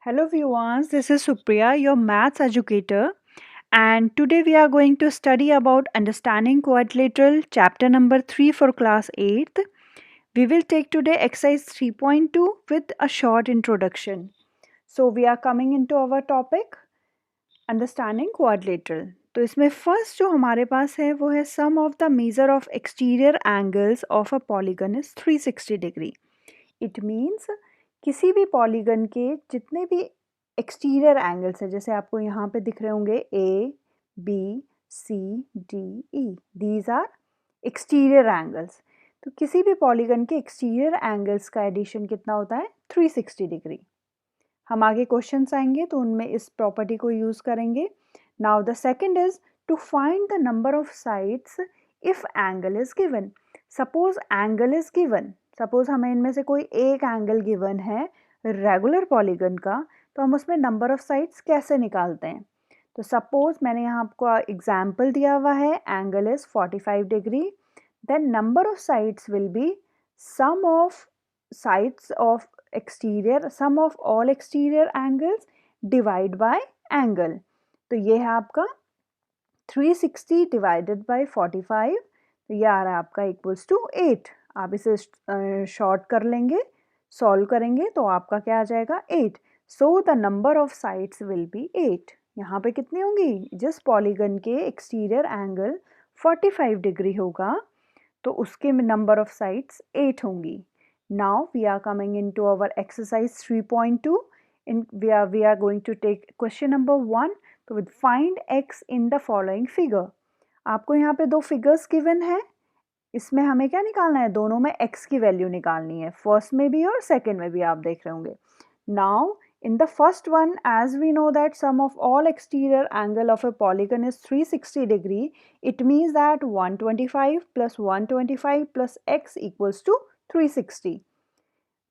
Hello viewers, this is Supriya, your maths educator, and today we are going to study about understanding quadrilateral chapter number 3 for class 8th. We will take today exercise 3.2 with a short introduction. So we are coming into our topic understanding quadrilateral. तो इसमें first जो हमारे पास है वो है sum of the measure of exterior angles of a polygon is 360 degree. It means किसी भी polygon के जितने भी एक्सटीरियर एंगल्स हैं, जैसे आपको यहाँ पे दिख रहे होंगे A B C D E, these are exterior angles. तो किसी भी पॉलीगन के एक्सटीरियर एंगल्स का एडिशन कितना होता है 360 डिग्री. हम आगे क्वेश्चंस आएंगे तो उनमें इस प्रॉपर्टी को यूज़ करेंगे. Now the second is to find the number of sides if angle is given. Suppose angle is given, suppose हमें इनमें से कोई एक एंगल गिवन है रेगुलर पॉलीगन का, तो हम उसमें नंबर ऑफ साइड्स कैसे निकालते हैं. तो सपोज मैंने यहाँ आपको एग्जाम्पल दिया हुआ है, angle is 45 degree, then number of sides will be sum of sides of exterior, sum of all exterior angles divide by angle. तो ये है आपका 360 डिवाइडेड बाई 45, तो ये आ रहा है आपका इक्वल्स टू 8. आप इसे शॉर्ट कर लेंगे, सॉल्व करेंगे तो आपका क्या आ जाएगा 8. So the number of sides will B 8. यहाँ पे कितनी होंगी, जिस पॉलीगन के एक्सटीरियर एंगल 45 डिग्री होगा तो उसके नंबर ऑफ साइड्स 8 होंगी. Now we are coming into our exercise 3.2. We are going to take question number 1. तो with find x in the following figure. आपको यहाँ पे दो फिगर्स गिवन है, इसमें हमें क्या निकालना है, दोनों में x की वैल्यू निकालनी है, फर्स्ट में भी और सेकंड में भी. आप देख रहे होंगे. Now in the first one, as we know that sum of all exterior angle of a polygon is 360 degree, it means that 125 plus 125 plus x equals to 360.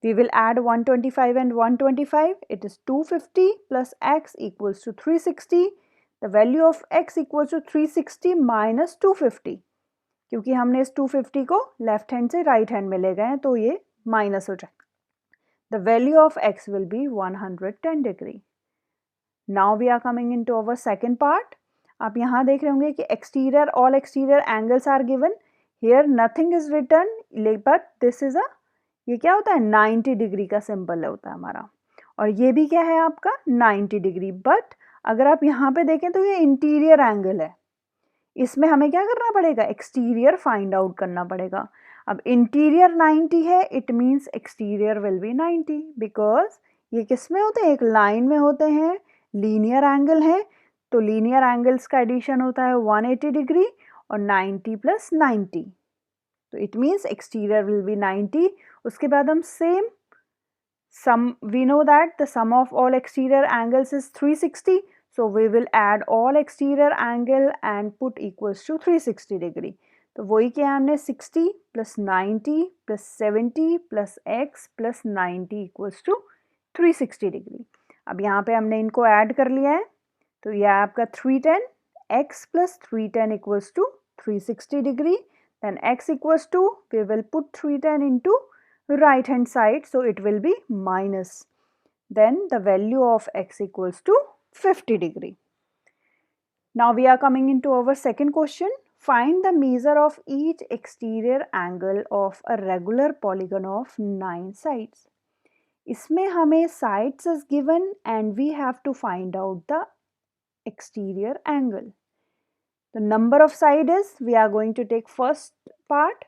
We will add 125 and 125. It is 250 plus x equals to 360. The value of x equals to 360 minus 250. क्योंकि हमने इस 250 को left hand से right hand में ले गए हैं तो ये माइनस हो जाएगा. The value of x will be 110 degree. Now we are coming into our second part. आप यहाँ देख रहे होंगे कि exterior, all exterior angles are given. Here nothing is written, but this is a, ये क्या होता है 90 डिग्री का सिंबल होता है हमारा, और ये भी क्या है आपका 90 डिग्री. बट अगर आप यहाँ पे देखें तो ये इंटीरियर एंगल है, इसमें हमें क्या करना पड़ेगा, एक्सटीरियर फाइंड आउट करना पड़ेगा. अब इंटीरियर 90 है, it means exterior will be 90, because ये किस में होते हैं, एक लाइन में होते हैं, लीनियर एंगल है. तो लीनियर एंगल्स का एडिशन होता है 180 डिग्री और 90 प्लस 90, तो it means exterior will be 90. उसके बाद हम same sum, we know that the sum of all exterior angles is 360, so we will add all exterior angle and put equals to 360 degree. तो वही क्या हमने 60 plus 90 plus 70 plus x plus 90 equals to 360 degree. अब यहाँ पे हमने इनको add कर लिया है, तो यह आपका 310, x plus 310 equals to 360 degree. Then x equals to, we will put 310 into right hand side, so it will be minus. Then the value of x equals to 50 degree. Now we are coming into our second question. Find the measure of each exterior angle of a regular polygon of 9 sides. इसमें हमें sides is given and we have to find out the exterior angle. The number of side is, we are going to take first part,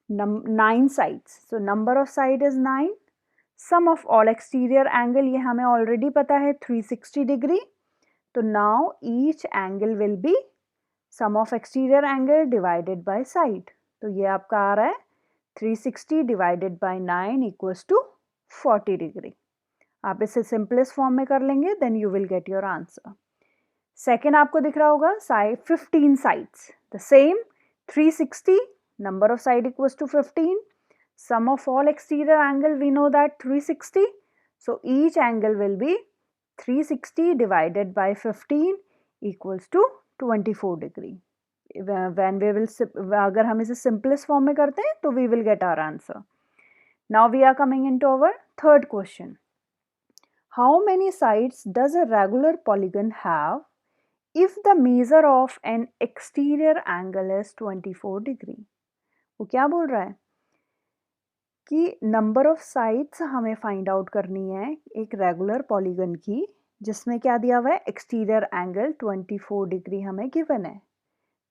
9 sides. So number of side is 9. Sum of all exterior angle, ये हमें already पता है 360 degree. तो now each angle will be sum of exterior angle divided by side. तो ये आपका आ रहा है 360 divided by 9 equals to 40 degree. आप इसे simplest form में कर लेंगे, then you will get your answer. Second आपको दिख रहा होगा side 15 sides. The same 360, number of side equals to 15. Sum of all exterior angle, we know that 360. So each angle will be 360 divided by 15 equals to 24 degree. When we will, अगर हम इसे simplest form में करते हैं तो we will get our answer. Now we are coming into our third question. How many sides does a regular polygon have if the measure of N exterior angle is 24 degree. वो क्या बोल रहा है कि नंबर ऑफ साइड्स हमें find out करनी है एक रेगुलर पॉलीगन की, जिसमें क्या दिया हुआ है, एक्सटीरियर एंगल 24 डिग्री हमें गिवन है।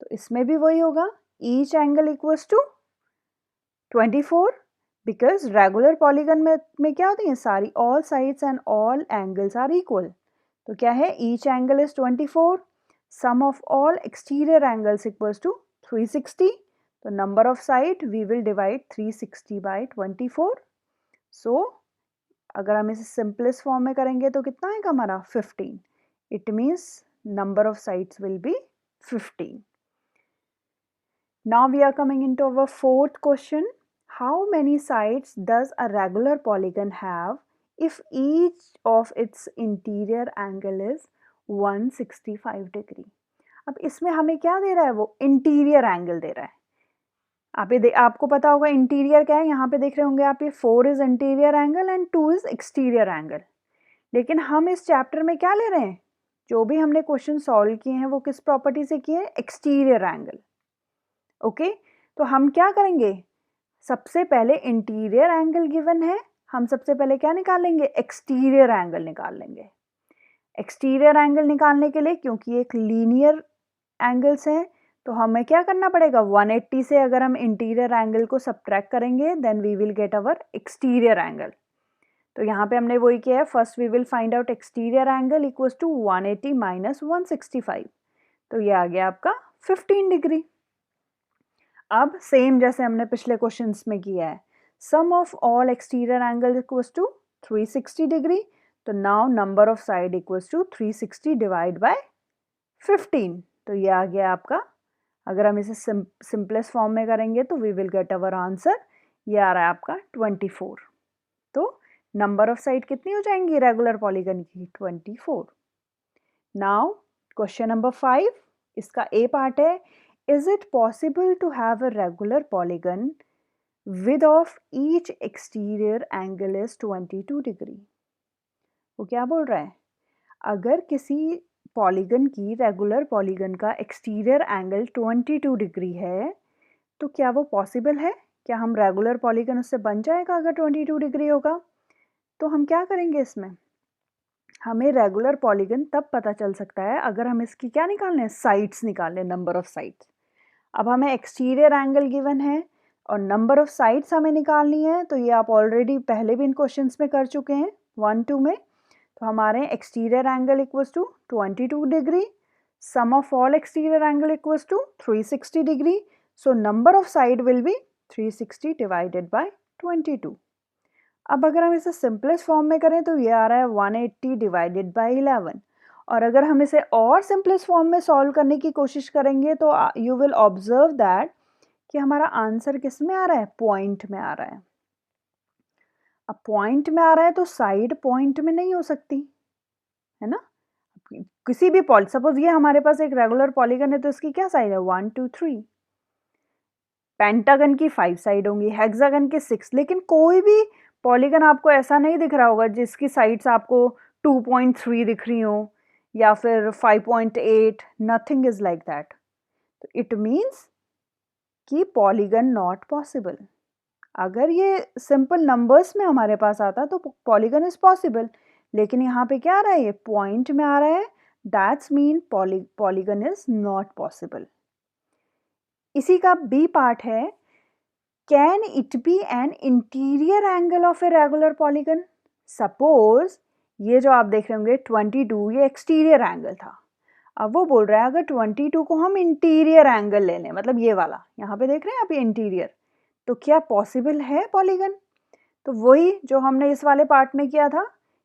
तो इसमें भी वही होगा, each angle equals to 24, because regular polygon में क्या होती है, सारी all sides and all angles are equal. तो क्या है, each angle is 24, sum of all exterior angles equals to 360। तो number of side we will divide 360 by 24। So अगर हम इसे सिंपलेस्ट फॉर्म में करेंगे तो कितना आएगा हमारा, 15। It means number of sides will B 15। Now we are coming into our fourth question. How many sides does a regular polygon have if each of its interior angle is 165 degree? अब इसमें हमें क्या दे रहा है, वो interior angle दे रहा है। आपको पता होगा इंटीरियर क्या है, यहाँ पे देख रहे होंगे आप, ये 4 is interior angle and 2 is exterior angle. लेकिन हम इस चैप्टर में क्या ले रहे हैं, जो भी हमने क्वेश्चन सॉल्व किए हैं वो किस प्रॉपर्टी से किए हैं, एक्सटीरियर एंगल। ओके, तो हम क्या करेंगे, सबसे पहले इंटीरियर एंगल गिवन है, हम सबसे पहले क्या निकाल लेंगे, एक्सटीरियर एंगल निकाल लेंगे। एक्सटीरियर एंगल निकालने के लिए, क्योंकि एक लीनियर एंगल्स हैं, तो हमें क्या करना पड़ेगा, 180 से अगर हम इंटीरियर एंगल को सब्ट्रैक्ट करेंगे then we will get our exterior angle. तो यहाँ पे हमने वही किया है, first we will find out exterior angle equals to 180 minus 165। तो ये आ गया आपका 15 डिग्री। अब सेम जैसे हमने पिछले क्वेश्चंस में किया है, sum of all exterior angle equals to 360 degree. तो now number of side equals to 360 divide by 15। तो ये आ गया आपका, अगर हम इसे सिंपलेस्ट फॉर्म में करेंगे तो we will get our answer, ये आ रहा है आपका 24। तो नंबर ऑफ साइड कितनी हो जाएंगी रेगुलर पॉलीगन की, 24। नाउ क्वेश्चन नंबर 5, इसका ए पार्ट है, is it possible to have a regular polygon width of each exterior angle is 22 degree? वो क्या बोल रहा है, अगर किसी पॉलीगन की, रेगुलर पॉलीगन का एक्सटीरियर एंगल 22 डिग्री है तो क्या वो पॉसिबल है, क्या हम रेगुलर पॉलीगन उससे बन जाएगा अगर 22 डिग्री होगा? तो हम क्या करेंगे, इसमें हमें रेगुलर पॉलीगन तब पता चल सकता है अगर हम इसकी क्या निकाल लें, साइड्स निकाल लें, नंबर ऑफ साइड्स। अब हमें एक्सटीरियर एंगल गिवन है और नंबर ऑफ साइड्स हमें निकालनी है, तो ये आप ऑलरेडी पहले भी इन क्वेश्चंस में कर चुके हैं 1, 2 में। तो हमारे exterior angle equals to 22 degree, sum of all exterior angle equals to 360 degree. So number of side will be 360 divided by 22। अब अगर हम इसे सिंपलेस्ट फॉर्म में करें तो ये आ रहा है 180 डिवाइडेड बाय 11। और अगर हम इसे और सिंपलेस्ट फॉर्म में सॉल्व करने की कोशिश करेंगे तो यू विल ऑब्जर्व दैट कि हमारा आंसर किस में आ रहा है, पॉइंट में आ रहा है। अब पॉइंट में आ रहा है तो साइड पॉइंट में नहीं हो सकती है ना, किसी भी सपोज ये हमारे पास एक रेगुलर पॉलीगन है तो इसकी क्या साइड है, 1, 2, 3। पेंटागन की 5 साइड होंगी, हेक्सागन की 6। लेकिन कोई भी पॉलीगन आपको ऐसा नहीं दिख रहा होगा जिसकी साइड्स आपको 2.3 दिख रही हो या फिर 5.8, नथिंग इज लाइक दैट। तो इट मीन्स कि पॉलीगन नॉट पॉसिबल। अगर ये सिंपल नंबर्स में हमारे पास आता तो पॉलीगन इज पॉसिबल, लेकिन यहाँ पे क्या आ रहा है, ये पॉइंट में आ रहा है, that's mean polygon is not possible. इसी का बी पार्ट है, can it be an interior angle of a regular polygon. Suppose ये जो आप देख रहे होंगे 22, ये एक्सटीरियर एंगल था। अब वो बोल रहा है अगर 22 को हम इंटीरियर एंगल ले लें, मतलब ये वाला यहाँ पे देख रहे हैं आप, ये इंटीरियर, तो क्या पॉसिबल है पॉलीगन? तो वही जो हमने इस वाले पार्ट में किया था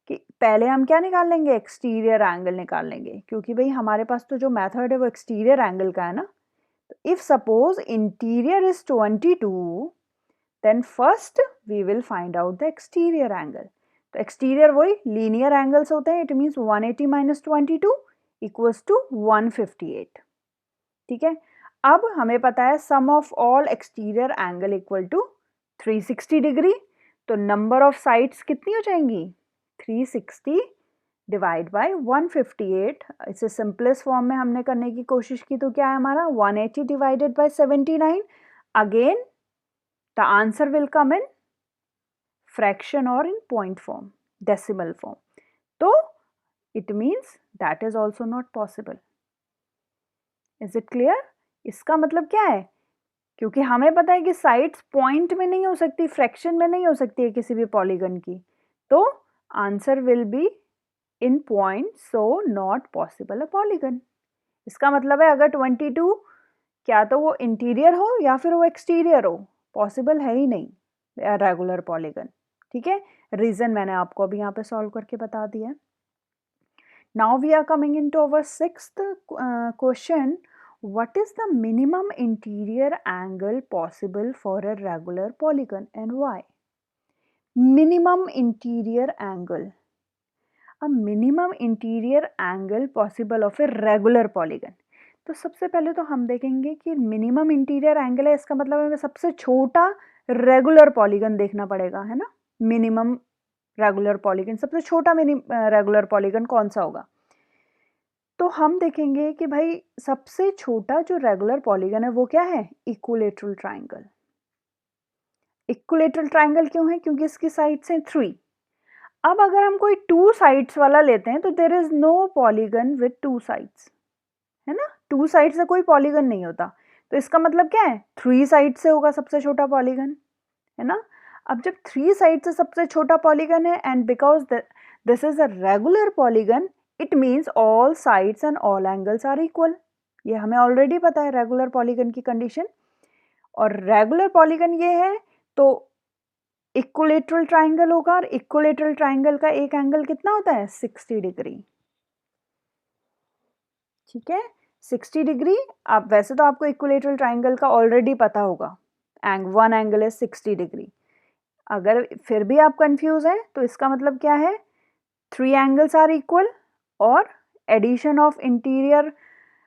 कि पहले हम क्या निकाल लेंगे, एक्सटीरियर एंगल निकाल लेंगे, क्योंकि भाई हमारे पास तो जो मेथड है वो एक्सटीरियर एंगल का है ना। तो if suppose interior is 22, then first we will find out the exterior angle. तो एक्सटीरियर वही लीनियर एंगल्स होते हैं, it means 180 minus 22 equals to 158। ठीक है, अब हमें पता है sum of all exterior angle equal to 360 degree. तो नंबर ऑफ साइड्स कितनी हो जाएंगी, 360 डिवाइड बाय 158, इसे सिंपलेस्ट फॉर्म में हमने करने की कोशिश की, तो क्या है हमारा 180 divided by 79. Again the answer will come in fraction और इन पॉइंट फॉर्म, डेसिमल फॉर्म. तो it means that is also not possible. Is it clear? इसका मतलब क्या है, क्योंकि हमें पता है कि साइड्स पॉइंट में नहीं हो सकती, फ्रैक्शन में नहीं हो सकती है किसी भी पॉलीगन की, तो answer will be in point, so not possible a polygon. इसका मतलब है अगर 22 क्या तो वो इंटीरियर हो या फिर वो एक्सटीरियर हो, पॉसिबल है ही नहीं रेगुलर पॉलीगन. ठीक है, रीजन मैंने आपको अभी यहाँ पे सॉल्व करके बता दिया. Now we are coming into our sixth question. What is the minimum interior angle possible for a regular polygon and why? Minimum interior angle. A minimum interior angle possible of a regular polygon. तो सबसे पहले तो हम देखेंगे कि minimum interior angle है, इसका मतलब हमें सबसे छोटा रेगुलर पॉलीगन देखना पड़ेगा, है ना. मिनिमम रेगुलर पॉलीगन, सबसे छोटा रेगुलर पॉलीगन कौन सा होगा. तो हम देखेंगे कि भाई सबसे छोटा जो रेगुलर पॉलीगन है वो क्या है, इक्विलेटरल ट्राइंगल. इक्विलेटरल ट्राइंगल क्यों है, क्योंकि इसकी साइड्स हैं 3. अब अगर हम कोई 2 साइड्स वाला लेते हैं तो there is no polygon with 2 sides, है ना. 2 साइड से कोई पॉलीगन नहीं होता, तो इसका मतलब क्या है 3 साइड से होगा सबसे छोटा पॉलीगन, है ना. अब जब 3 साइड से सबसे छोटा पॉलीगन है and because this is a regular polygon, it means all sides and all angles are equal. ये हमें ऑलरेडी पता है रेगुलर पॉलीगन की कंडीशन. और रेगुलर पॉलीगन ये है तो इक्विलेटरल ट्राइंगल होगा, और इक्विलेटरल ट्राइंगल का एक एंगल कितना होता है 60 डिग्री. ठीक है, 60 डिग्री. आप वैसे तो आपको इक्विलेटरल ट्राइंगल का ऑलरेडी पता होगा, वन एंगल इज 60 डिग्री. अगर फिर भी आप कंफ्यूज हैं तो इसका मतलब क्या है, 3 एंगल्स आर इक्वल और addition of interior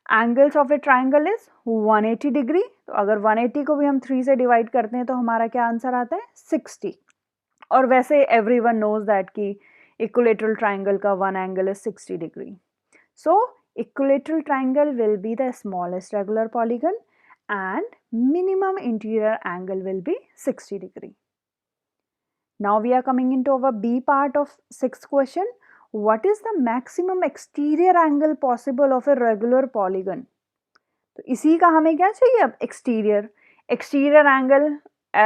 angles of a triangle is 180 degree. तो अगर 180 को भी हम 3 से डिवाइड करते हैं तो हमारा क्या आंसर आता है 60. और वैसे एवरीवन नोज दैट कि इक्विलेटरल ट्राइंगल का one angle is 60 degree. So equilateral triangle will be the smallest regular polygon and minimum interior angle will be 60 degree. Now we are coming into our B part of sixth question. What is the maximum exterior angle possible of a regular polygon? तो इसी का हमें क्या चाहिए अब, exterior angle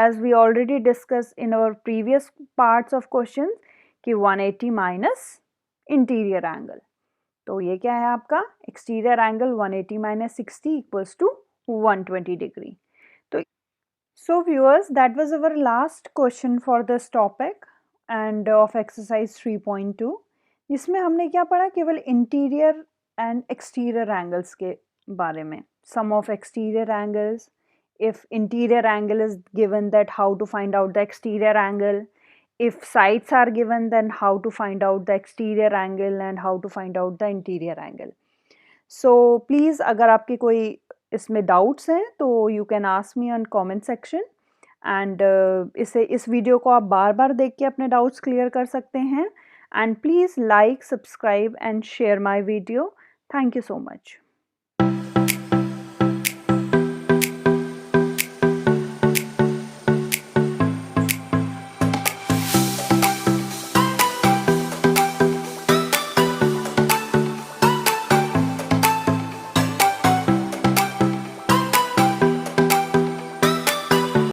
as we already discussed in our previous parts of questions कि 180 minus interior angle. तो ये क्या है आपका exterior angle 180 minus 60 equals to 120 degree. तो so viewers, that was our last question for this topic end of exercise 3.2. इसमें हमने क्या पढ़ा, केवल इंटीरियर एंड एक्सटीरियर एंगल्स के बारे में. Sum of exterior angles, if interior angle is given, that how to find out the exterior angle. If sides are given, then how to find out the exterior angle and how to find out the interior angle. So please अगर आपके कोई इसमें doubts हैं तो you can ask me on comment section and इस video को आप बार बार देख के अपने doubts clear कर सकते हैं. And please like, subscribe and share my video. Thank you so much.